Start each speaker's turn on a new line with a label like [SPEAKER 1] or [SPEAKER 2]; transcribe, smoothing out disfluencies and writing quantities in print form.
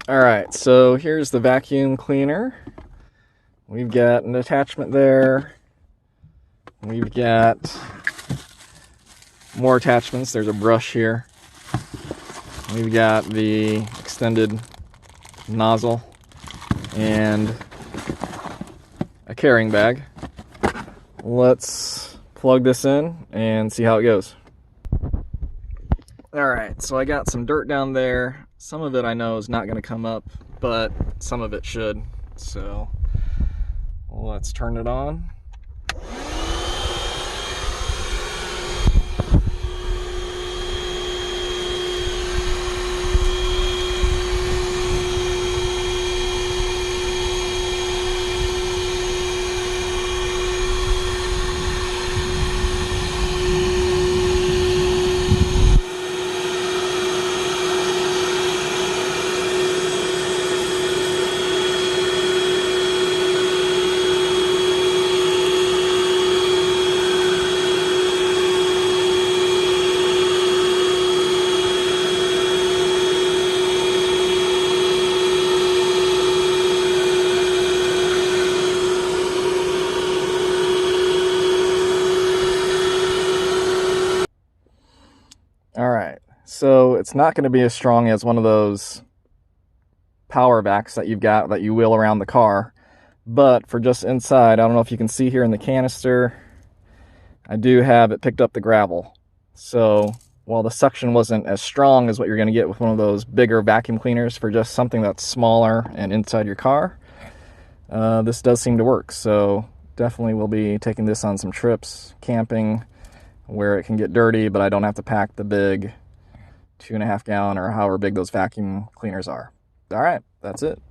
[SPEAKER 1] Alright, so here's the vacuum cleaner. We've got an attachment there. We've got more attachments. There's a brush here. We've got the extended nozzle and a carrying bag. Let's plug this in and see how it goes. Alright, so I got some dirt down there. Some of it I know is not going to come up, but some of it should. So let's turn it on. Alright, so it's not going to be as strong as one of those power vacs that you've got that you wheel around the car, but for just inside, I don't know if you can see here in the canister, I do have it picked up the gravel. So while the suction wasn't as strong as what you're going to get with one of those bigger vacuum cleaners for just something that's smaller and inside your car, this does seem to work. So definitely will be taking this on some trips, camping, where it can get dirty, but I don't have to pack the big 2.5 gallon or however big those vacuum cleaners are. All right, that's it.